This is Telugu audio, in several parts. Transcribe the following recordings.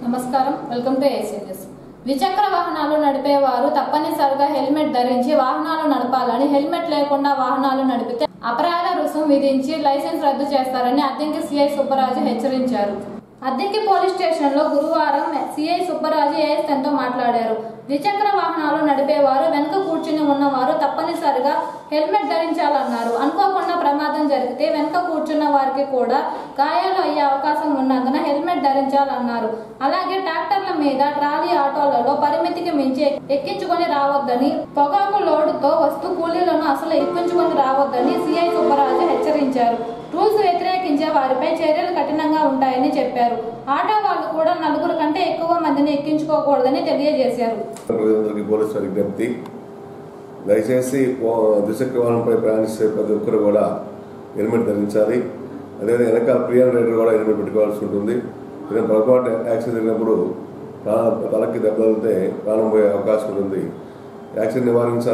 నమస్కారం వెల్కమ్ టు ఏసీ న్యూస్ ద్విచక్ర వాహనాలు నడిపేవారు తప్పనిసరిగా హెల్మెట్ ధరించి వాహనాలు నడపాలని హెల్మెట్ లేకుండా వాహనాలు నడిపితే అపరాధ రుసుము విధించి లైసెన్స్ రద్దు చేస్తారని అద్దెంకి సీఐ సుబ్బరాజు హెచ్చరించారు అద్దెంకి పోలీస్ స్టేషన్ లో గురువారం సీఐ సుబ్బరాజు ఏఎస్ఎన్ తో మాట్లాడారు ద్విచక్ర వాహనాలు నడిపేవారు వెనుక కూర్చుని ఉన్నవారు తప్పనిసరిగా హెల్మెట్ ధరించాలన్నారు అనుకోకుండా ప్రమాదం జరిగితే వెనుక కూర్చున్న వారికి కూడా గాయాలు అయ్యే అవకాశం ఉన్నందున హెల్మెట్ ధరించాలన్నారు అలాగే ట్రాక్టర్ల మీద ట్రాలీ ఆటోలలో పరిమితికి మించి ఎక్కించుకొని రావద్దని పొగాకు లోడుతో వస్తు కూలీలను అసలు ఎక్కించుకొని రావద్దని సీఐ సుబ్బరాజు హెచ్చరించారు రూల్స్ వ్యతిరేకించే వారిపై చర్యలు కఠినంగా ఉంటాయని చెప్పారు ఆటో వాళ్ళు కూడా నలుగురు కంటే ఎక్కువ మందిని ఎక్కించుకోకూడదని తెలియజేశారు దయచేసి ద్విచక్ర వాహనంపై ప్రయాణించే ప్రతి ఒక్కరు కూడా హెల్మెట్ ధరించాలి అదేవిధంగా వెనకాల ప్రియర్ రైడర్ కూడా హెల్మెట్ పెట్టుకోవాల్సి ఉంటుంది ఏదైనా పొరపాటు యాక్సిడెంట్ జరిగినప్పుడు తలకి దెబ్బలితే ప్రాణం పోయే అవకాశం ఉంటుంది యాక్సిడెంట్ నివారించే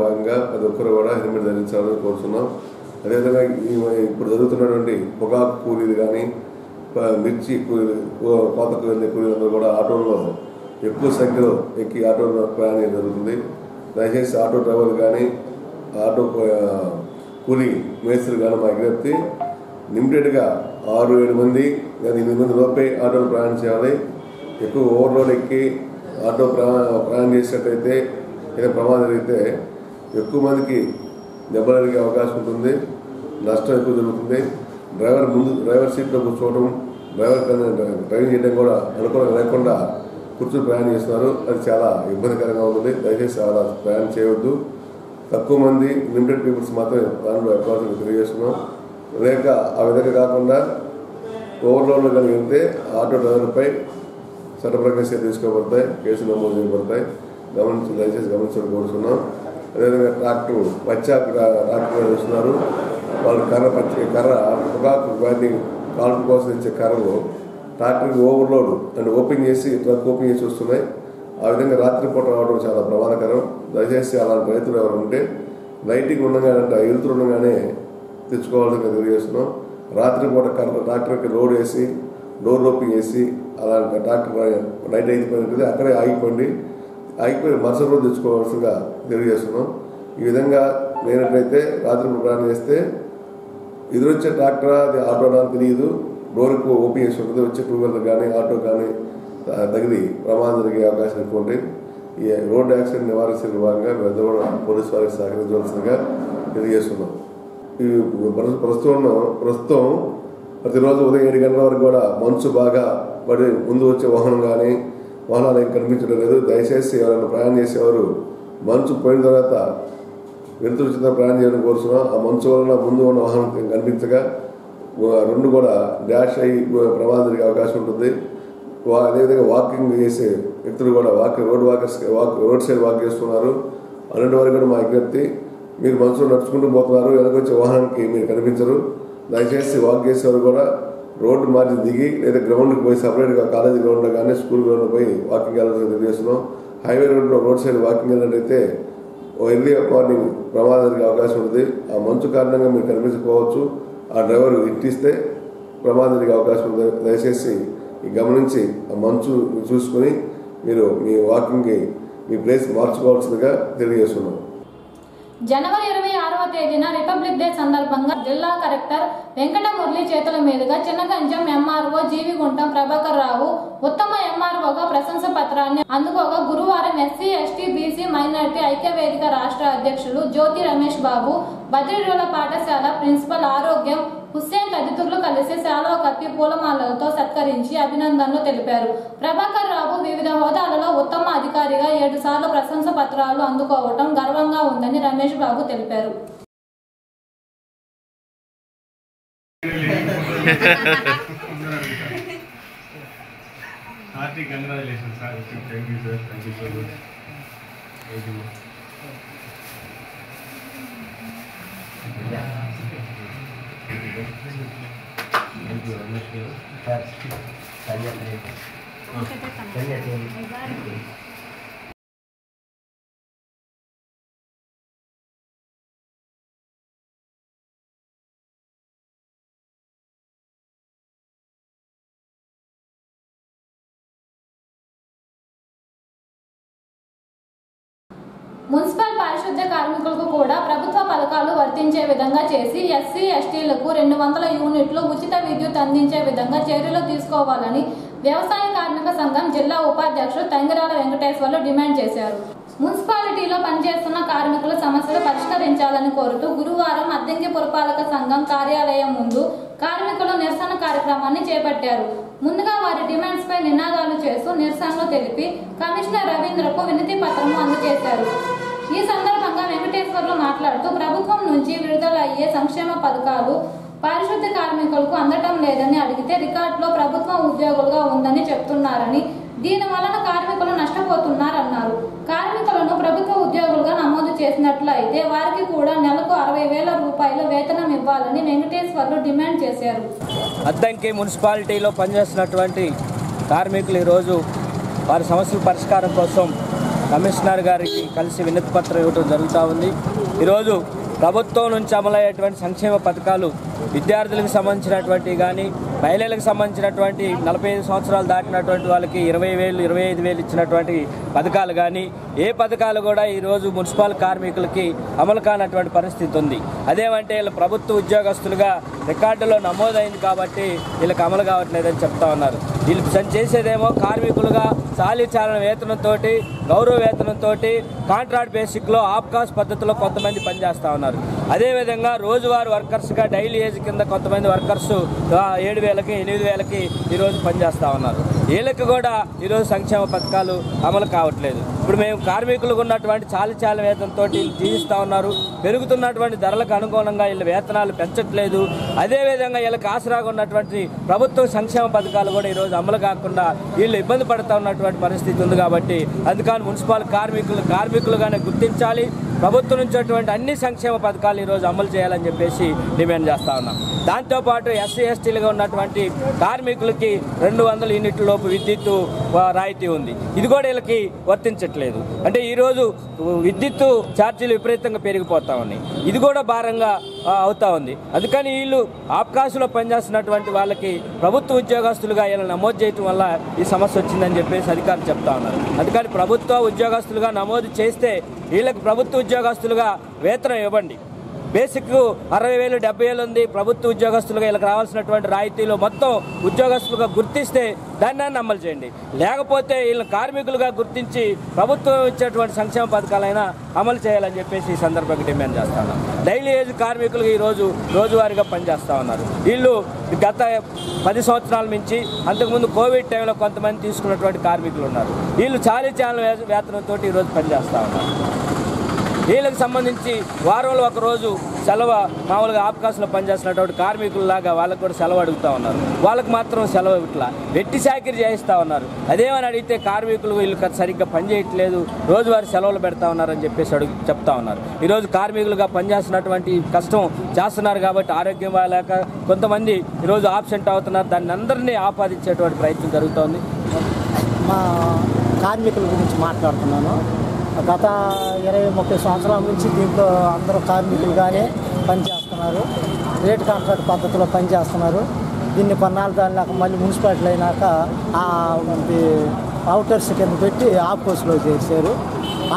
భాగంగా ప్రతి ఒక్కరు కూడా హెల్మెట్ ధరించాలని కోరుతున్నాం అదేవిధంగా ఇప్పుడు జరుగుతున్నటువంటి పొగాకు కూలీలు కానీ మిర్చి కూలీలు కోతకు వెళ్ళే కూలీలందరూ కూడా ఆటోల్లో ఎక్కువ సంఖ్యలో ఎక్కి ఆటోలో ప్రయాణం జరుగుతుంది దయచేసి ఆటో డ్రైవర్లు కానీ ఆటో కూలీ మేస్త్రులు కానీ మా విజ్ఞప్తి లిమిటెడ్గా 6-7 మంది లేదా 8 మంది లోపే ఆటోలు ప్రయాణం చేయాలి ఎక్కువ ఓవర్లోడ్ ఎక్కి ఆటో ప్రయాణం చేసినట్టయితే ఏదైనా ప్రమాదం జరిగితే ఎక్కువ మందికి దెబ్బలు జరిగే అవకాశం ఉంటుంది నష్టం ఎక్కువ జరుగుతుంది డ్రైవర్ సీట్లో కూర్చోవడం డ్రైవింగ్ చేయడం కూడా అనుకూలంగా లేకుండా కూర్చొని ప్రయాణం చేస్తున్నారు అది చాలా ఇబ్బందికరంగా ఉంటుంది దయచేసి అలా ప్రయాణం చేయవద్దు తక్కువ మంది లిమిటెడ్ పీపుల్స్ మాత్రమే దాంట్లో ఎక్కువ తెలియజేస్తున్నాం లేక ఆ విధంగా కాకుండా ఓవర్లోడ్లో కానీ వెళ్తే ఆటో డ్రైవర్పై చట్టప్రకారం చర్యలు తీసుకోబడతాయి కేసులు నమోదు చేయబడతాయి దయచేసి గమనించడం కోరుతున్నాం అదేవిధంగా ట్రాక్టర్ ట్రాక్టర్ చూస్తున్నారు వాళ్ళు కర్ర పొగాకు వాటిని కాల్పు కోసం ఇచ్చే కర్రలు ట్రాక్టర్కి ఓవర్లోడ్ అంటే ఓపెన్ చేసి ట్రక్ ఓపెన్ చేసి వస్తున్నాయి ఆ విధంగా రాత్రిపూట రావడం చాలా ప్రమాదకరం దయచేసి అలాంటి రైతులు ఎవరు ఉంటే లైటింగ్ ఉండగానే వెలుతురు ఉండగానే తెచ్చుకోవాలని తెలియజేస్తున్నాం రాత్రిపూట ట్రాక్టర్కి లోడ్ వేసి డోర్ ఓపెన్ చేసి అలాంటి ట్రాక్టర్ నైట్ అయిపోయింది అక్కడే ఆగిపోయి మరుసటి రోజు తెచ్చుకోవాల్సిందిగా తెలియజేస్తున్నాం ఈ విధంగా లేనట్లయితే రాత్రి ప్రయాణం చేస్తే ఎదురొచ్చే ట్రాక్టర్ అది ఆటో అని తెలియదు డోర్కు ఓపెన్ చేసి ఉంటుంది వచ్చే 2 వీలర్ కానీ ఆటో కానీ తగిలి ప్రమాదం జరిగే అవకాశం ఎక్కువ ఉంటాయి ఈ రోడ్డు యాక్సిడెంట్ నివారించే భాగంగా మేము కూడా పోలీసు వారికి సహకరించవలసిందిగా తెలియజేస్తున్నాం ఈ ప్రస్తుతం ప్రతిరోజు ఉదయం 7 గంటల వరకు కూడా మంచు బాగా పడి ముందు వచ్చే వాహనం కానీ వాహనాలు ఏం కనిపించడం లేదు దయచేసి ఎవరైనా ప్రయాణం చేసేవారు మంచు పోయిన తర్వాత వెళ్తున్న ప్రయాణం చేయడం కోరుతున్నాం ఆ మంచు వలన ముందు ఉన్న వాహనం కనిపించగా రెండు కూడా డాష్ అయ్యి ప్రమాదం జరిగే అవకాశం ఉంటుంది అదేవిధంగా వాకింగ్ చేసే వ్యక్తులు కూడా రోడ్ సైడ్ వాక్ చేస్తున్నారు అలాంటి వారికి కూడా మా విజ్ఞప్తి మీరు మంచులో నడుచుకుంటూ పోతున్నారు వెనకొచ్చే వాహనానికి మీరు కనిపించరు దయచేసి వాక్ చేసేవారు కూడా రోడ్డు మార్చి దిగి లేదా గ్రౌండ్కి పోయి సపరేట్గా కాలేజీ గ్రౌండ్లో కానీ స్కూల్ గ్రౌండ్లో పోయి వాకింగ్ వెళ్ళాలని తెలియజేస్తున్నాం హైవే రోడ్ సైడ్ వాకింగ్ వెళ్ళినట్టయితే ఎర్లీ మార్నింగ్ ప్రమాదం జరిగే అవకాశం ఉంటుంది ఆ మంచు కారణంగా మీరు కనిపించకపోవచ్చు ఆ డ్రైవర్ ఇట్టిస్తే ప్రమాదం జరిగే అవకాశం ఉంది దయచేసి గమనించి ఆ మంచు చూసుకొని మీరు మీ వాకింగ్కి మీ ప్లేస్ మార్చుకోవాల్సిందిగా తెలియజేస్తున్నాం జనవరి 26వ తేదీన రిపబ్లిక్ డే సందర్భంగా జిల్లా కలెక్టర్ వెంకట మురళి చేతుల మీదుగా చిన్నగంజం ఎంఆర్ఓ జీవిగుంటం ప్రభాకర్ రావు ఉత్తమ ఎంఆర్ఓగా ప్రశంస పత్రాన్ని అందుకోగా గురువారం ఎస్సీ ఎస్టీ బీసీ మైనారిటీ ఐక్యవేదిక రాష్ట్ర అధ్యక్షులు జ్యోతి రమేష్ బాబు బద్రిరుల పాఠశాల ప్రిన్సిపల్ ఆరోగ్యం హుస్సేన్ తదితరులు కలిసి శాలువ కప్పి పూలమాలలతో సత్కరించి అభినందనలు తెలిపారు ప్రభాకర్ రావు వివిధ హోదాలలో ఉత్తమ అధికారిగా 7 సార్లు ప్రశంస పత్రాలు అందుకోవటం గర్వంగా ఉందని రమేష్ బాబు తెలిపారు మున్సిపల్ పారిశుద్ధ్య కార్మికులకు కూడా ప్రభుత్వ పథకాలు వర్తించే విధంగా చేసి ఎస్సీ ఎస్టీలకు 200 యూనిట్లు ఉచిత విద్యుత్ అందించే విధంగా చర్యలు తీసుకోవాలని వ్యవసాయ కార్మిక సంఘం జిల్లా ఉపాధ్యక్షుడు తంగిరాల వెంకటేశ్వర్లు డిమాండ్ చేశారు. మున్సిపాలిటీలో పనిచేస్తున్న కార్మికుల సమస్యలు పరిష్కరించాలని కోరుతూ గురువారం అద్దంకి పురపాలక సంఘం కార్యాలయం ముందు కార్మికులు నిరసన కార్యక్రమాన్ని చేపట్టారు. ముందుగా వారి డిమాండ్స్ పై నినాదాలు చేస్తూ నిరసనలు తెలిపి కమిషనర్ రవీంద్రకు వినతి పత్రము అందజేశారు. ఈ సందర్భంగా వెంకటేశ్వర్లు మాట్లాడుతూ ప్రభుత్వం నుంచి విడుదల అయ్యే సంక్షేమ పథకాలు పారిశుద్ధ్య కార్మికులకు అందటం లేదని అడిగితే రికార్డులో ప్రభుత్వం ఉద్యోగులుగా ఉందని చెప్తున్నారని, దీని వలన కార్మికులు నష్టపోతున్నారన్నారు. కార్మికులను ప్రభుత్వ ఉద్యోగులుగా నమోదు చేసినట్లయితే వారికి కూడా నెలకు 60,000 రూపాయల వేతనం ఇవ్వాలని వెంకటేశ్వర్లు డిమాండ్ చేశారు. అద్దంకి మున్సిపాలిటీలో పనిచేస్తున్నటువంటి కార్మికులు ఈరోజు వారి సమస్యల పరిష్కారం కోసం కమిషనర్ గారికి కలిసి వినతి పత్రం ఇవ్వడం జరుగుతూ ఉంది. ఈరోజు ప్రభుత్వం నుంచి అమలయ్యేటువంటి సంక్షేమ పథకాలు విద్యార్థులకు సంబంధించినటువంటి కానీ మహిళలకు సంబంధించినటువంటి 45 సంవత్సరాలు దాటినటువంటి వాళ్ళకి 20,000 25,000 ఇచ్చినటువంటి పథకాలు కానీ ఏ పథకాలు కూడా ఈరోజు మున్సిపల్ కార్మికులకి అమలు కానటువంటి పరిస్థితి ఉంది. అదేమంటే వీళ్ళు ప్రభుత్వ ఉద్యోగస్తులుగా రికార్డులో నమోదైంది కాబట్టి వీళ్ళకి అమలు కావట్లేదని చెప్తా ఉన్నారు. వీళ్ళు చేసేదేమో కార్మికులుగా చాలీచాలన వేతనంతో గౌరవ వేతనంతో కాంట్రాక్ట్ బేసిక్లో ఆప్కాస్ పద్ధతిలో కొంతమంది పనిచేస్తూ ఉన్నారు. అదేవిధంగా రోజువారీ వర్కర్స్గా డైలీ ఏజ్ కింద కొంతమంది వర్కర్స్ 7,000కి 8,000కి ఈరోజు పనిచేస్తూ ఉన్నారు. వీళ్ళకి కూడా ఈరోజు సంక్షేమ పథకాలు అమలు కావట్లేదు. ఇప్పుడు మేము కార్మికులకు ఉన్నటువంటి చాలీచాలన వేతనంతో జీవిస్తూ ఉన్నారు. పెరుగుతున్నటువంటి ధరలకు అనుగుణంగా వీళ్ళ వేతనాలు పెంచట్లేదు. అదేవిధంగా వీళ్ళకి ఆసరాగా ఉన్నటువంటి ప్రభుత్వ సంక్షేమ పథకాలు కూడా ఈరోజు అమలు కాకుండా వీళ్ళు ఇబ్బంది పడుతూ ఉన్నటువంటి పరిస్థితి ఉంది. కాబట్టి అందుకని మున్సిపల్ కార్మికులుగానే గుర్తించాలి. ప్రభుత్వం నుంచి అన్ని సంక్షేమ పథకాలు ఈరోజు అమలు చేయాలని చెప్పేసి డిమాండ్ చేస్తూ ఉన్నాం. దాంతోపాటు ఎస్సీ ఎస్టీలుగా ఉన్నటువంటి కార్మికులకి 200 యూనిట్ల లోపు విద్యుత్ రాయితీ ఉంది. ఇది కూడా వీళ్ళకి వర్తించట్లేదు. అంటే ఈరోజు విద్యుత్ ఛార్జీలు విపరీతంగా పెరిగిపోతా ఉన్నాయి. ఇది కూడా భారంగా అవుతా ఉంది. అందుకని వీళ్ళు ఆప్కాసులో పనిచేస్తున్నటువంటి వాళ్ళకి ప్రభుత్వ ఉద్యోగస్తులుగా వీళ్ళని నమోదు చేయడం వల్ల ఈ సమస్య వచ్చిందని చెప్పేసి అధికారులు చెప్తా ఉన్నారు. అందుకని ప్రభుత్వ ఉద్యోగస్తులుగా నమోదు చేస్తే వీళ్ళకి ప్రభుత్వ ఉద్యోగస్తులుగా వేతనం ఇవ్వండి. బేసిక్ 60,000 70,000 ఉంది. ప్రభుత్వ ఉద్యోగస్తులుగా వీళ్ళకి రావాల్సినటువంటి రాయితీలు మొత్తం ఉద్యోగస్తులుగా గుర్తిస్తే దాన్ని అమలు చేయండి. లేకపోతే వీళ్ళ కార్మికులుగా గుర్తించి ప్రభుత్వం ఇచ్చేటువంటి సంక్షేమ పథకాలైనా అమలు చేయాలని చెప్పేసి ఈ సందర్భంగా డిమాండ్ చేస్తా ఉన్నాం. డైలీ ఏజ్ కార్మికులు ఈరోజు రోజువారీగా పనిచేస్తూ ఉన్నారు. వీళ్ళు గత 10 సంవత్సరాల నుంచి అంతకుముందు కోవిడ్ టైంలో కొంతమంది తీసుకున్నటువంటి కార్మికులు ఉన్నారు. వీళ్ళు చాలీచాలన వేతనంతో ఈరోజు పనిచేస్తూ ఉన్నారు. వీళ్ళకి సంబంధించి వారంలో ఒకరోజు సెలవు మామూలుగా ఆప్కాసులో పనిచేస్తున్నటువంటి కార్మికుల్లాగా వాళ్ళకు కూడా సెలవు అడుగుతూ ఉన్నారు. వాళ్ళకి మాత్రం సెలవు ఇట్లా వెట్టి చాకిరీ చేయిస్తూ ఉన్నారు. అదేమని అడిగితే కార్మికులు వీళ్ళు సరిగ్గా పనిచేయట్లేదు, రోజువారీ సెలవులు పెడతా ఉన్నారని చెప్పేసి చెప్తా ఉన్నారు. ఈరోజు కార్మికులుగా పనిచేస్తున్నటువంటి కష్టం చేస్తున్నారు కాబట్టి ఆరోగ్యం లేక కొంతమంది ఈరోజు ఆబ్సెంట్ అవుతున్నారు. దాన్ని అందరినీ ఆపాదించేటువంటి ప్రయత్నం జరుగుతోంది. మా కార్మికుల గురించి మాట్లాడుతున్నాను. గత 20-30 సంవత్సరాల నుంచి దీంట్లో అందరూ కార్మికులుగానే పనిచేస్తున్నారు. రేట్ కాంట్రాక్ట్ పద్ధతిలో పనిచేస్తున్నారు. దీన్ని కొన్నాళ్ళు దానిలాక మళ్ళీ మున్సిపాలిటీ అయినాక అవుటర్స్ కింద పెట్టి ఆప్కోస్లో చేర్చారు.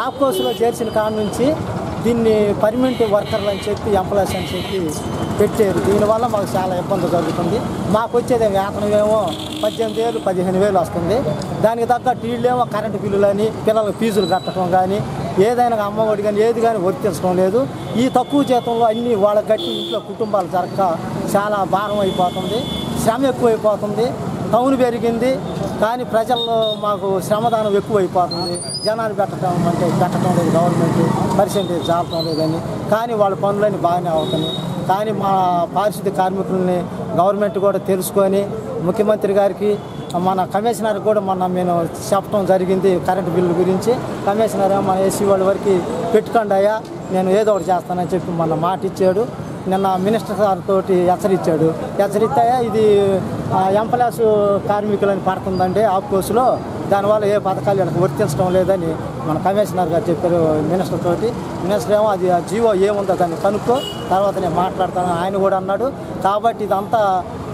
ఆప్కోస్లో చేర్చిన కాడ నుంచి దీన్ని పర్మనెంట్ వర్కర్లు అని చెప్పి ఎంప్లాయీస్ అని చెప్పి పెట్టారు. దీనివల్ల మాకు చాలా ఇబ్బంది జరుగుతుంది. మాకు వచ్చేది వేతనం ఏమో 18,000 15,000 వస్తుంది. దానికి తగ్గట్టు వీళ్ళేమో కరెంటు బిల్లులని పిల్లలకు ఫీజులు కట్టడం కానీ ఏదైనా అమ్మఒడి కానీ ఏది కానీ వర్తించడం లేదు. ఈ తక్కువ జీతంలో అన్నీ వాళ్ళకి కట్టి ఇంట్లో కుటుంబాలు జరగక చాలా భారం అయిపోతుంది, శ్రమ ఎక్కువైపోతుంది. టౌన్ పెరిగింది కానీ ప్రజల్లో మాకు శ్రమదానం ఎక్కువైపోతుంది. జనాలు పెట్టడం లేదు, గవర్నమెంట్ పర్సెంటేజ్ చాలటం లేదని. కానీ వాళ్ళ పనులన్నీ బాగానే అవుతున్నాయి. కానీ మా పారిశుద్ధ్య కార్మికులని గవర్నమెంట్ కూడా తెలుసుకొని ముఖ్యమంత్రి గారికి మన కమిషనర్ కూడా మొన్న నేను చెప్పడం జరిగింది కరెంటు బిల్లు గురించి. కమిషనర్ మన ఏసీ వాళ్ళ వరకు పెట్టుకోండి అయ్యా, నేను ఏదో ఒకటి చేస్తానని చెప్పి మొన్న మాట ఇచ్చాడు. నిన్న మినిస్టర్ సార్ తోటి హెచ్చరిస్తే ఇది ఎంప్లాయీస్ కార్మికులని పడుతుందండి ఆప్కోస్లో, దానివల్ల ఏ పథకాలు వీళ్ళకి వర్తించడం లేదని మన కమిషనర్ గారు చెప్పారు మినిస్టర్ తోటి. మినిస్టర్ ఏమో అది ఆ జీవో ఏముందో దాన్ని కనుక్కో తర్వాత నేను మాట్లాడతాను ఆయన కూడా అన్నాడు. కాబట్టి ఇదంతా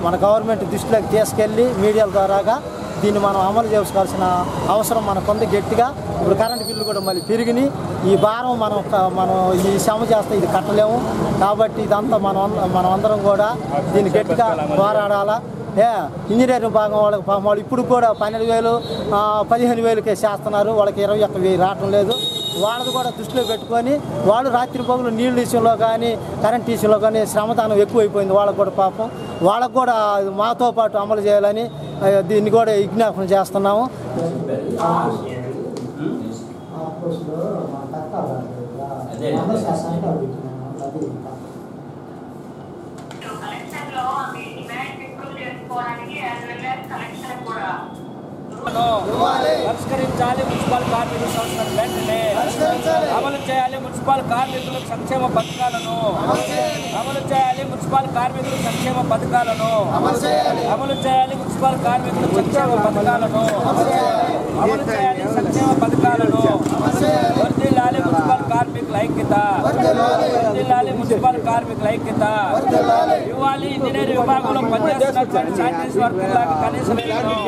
మన గవర్నమెంట్ దృష్టిలోకి తీసుకెళ్ళి మీడియాల ద్వారాగా దీన్ని మనం అమలు చేసుకోవాల్సిన అవసరం మనకుంది గట్టిగా. ఇప్పుడు కరెంటు బిల్లు కూడా మళ్ళీ పెరిగినాయి. ఈ భారం మనం ఈ శ్రమ చేస్తే ఇది కట్టలేము. కాబట్టి ఇదంతా మనం అందరం కూడా దీన్ని గట్టిగా పోరాడాలా. ఇంజనీరింగ్ భాగం వాళ్ళు ఇప్పుడు కూడా 12,000 15,000కే చేస్తున్నారు. వాళ్ళకి 21,000 రావటం లేదు. వాళ్ళది కూడా దృష్టిలో పెట్టుకొని వాళ్ళు రాత్రి పగులు నీళ్ళ విషయంలో కానీ కరెంట్ విషయంలో కానీ శ్రమదానం ఎక్కువైపోయింది. వాళ్ళకు కూడా పాపం వాళ్ళకు కూడా మాతో పాటు అమలు చేయాలని దీన్ని కూడా విజ్ఞాపన చేస్తున్నాము. పరిష్కరించాలి మున్సిపల్ కార్మికుల సంస్థను వెంటనే అమలు చేయాలి. మున్సిపల్ కార్మికుల సంక్షేమ పథకాలను అమలు చేయాలి. మున్సిపల్ కార్మికుల సంక్షేమ పథకాలను అమలు చేయాలి. మున్సిపల్ కార్మికుల సంక్షేమ పథకాలను అమలు చేయాలి. సంక్షేమ పథకాలను వర్ధిల్లాలి. మున్సిపల్ కార్మికుల ఐక్యత వర్ధిల్లాలి. మున్సిపల్ కార్మికుల ఐక్యత ఇవ్వాలి. ఇంజనీరింగ్ విభాగంలో పనిచేస్తున్నటువంటి శానిటరీ వర్కర్లకు కనీస వేతనం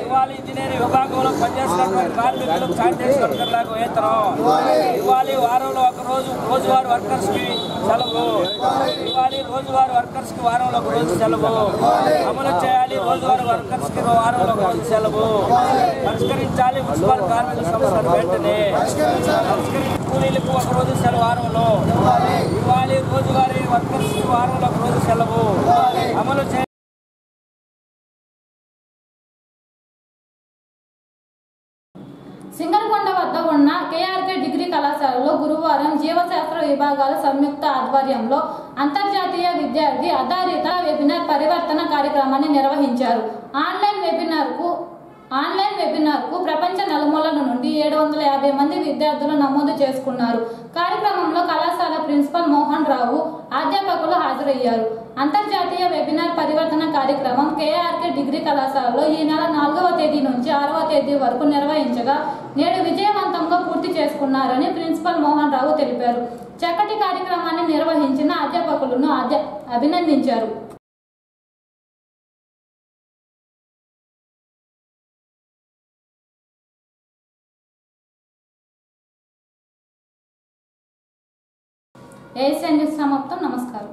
ఇవ్వాలి. ఇంజనీరింగ్ విభాగంలో పనిచేస్తున్నటువంటి కార్మికులకు శానిటరీ వర్కర్లకు వేతనం ఇవ్వాలి. వారంలో ఒక రోజు రోజువారీ వర్కర్స్ కి సెలవు ఇవ్వాలి. రోజువారీ వర్కర్స్ కి వారంలో ఒక రోజు సెలవు అమలు చేయాలి. రోజువారీ వర్కర్స్ కి వారంలో ఒక రోజు సెలవు పరిష్కరించాలి. మున్సిపల్ కార్మికుల సంస్థను వెంటనే కూలీలకు ఒక రోజు సెలవు వారంలో ఇవ్వాలి. రోజువారీ వర్కర్స్ కి వారంలో ఒక రోజు సెలవు అమలు చేయాలి. సింగల్కొండ వద్ద ఉన్న కేఆర్కే డిగ్రీ కళాశాలలో గురువారం జీవశాస్త్ర విభాగాల సంయుక్త ఆధ్వర్యంలో అంతర్జాతీయ విద్యార్థి ఆధారిత వెబినార్ పరివర్తన కార్యక్రమాన్ని నిర్వహించారు. ఆన్లైన్ వెబినార్కు ప్రపంచ నలుమూలల నుండి 750 మంది విద్యార్థులు నమోదు చేసుకున్నారు. కార్యక్రమంలో కళాశాల ప్రిన్సిపల్ మోహన్ రావు, అధ్యాపకులు హాజరయ్యారు. అంతర్జాతీయ వెబినార్ పరివర్తన కార్యక్రమం కేఆర్కే డిగ్రీ కళాశాలలో ఈ నెల 4వ తేదీ నుంచి 6వ తేదీ వరకు నిర్వహించగా నేడు విజయవంతంగా పూర్తి చేసుకున్నారని ప్రిన్సిపల్ మోహన్ రావు తెలిపారు. చక్కటి కార్యక్రమాన్ని నిర్వహించిన అధ్యాపకులను అభినందించారు. ఏఎస్ఎన్ న్యూస్ సమాప్తం. నమస్కారం.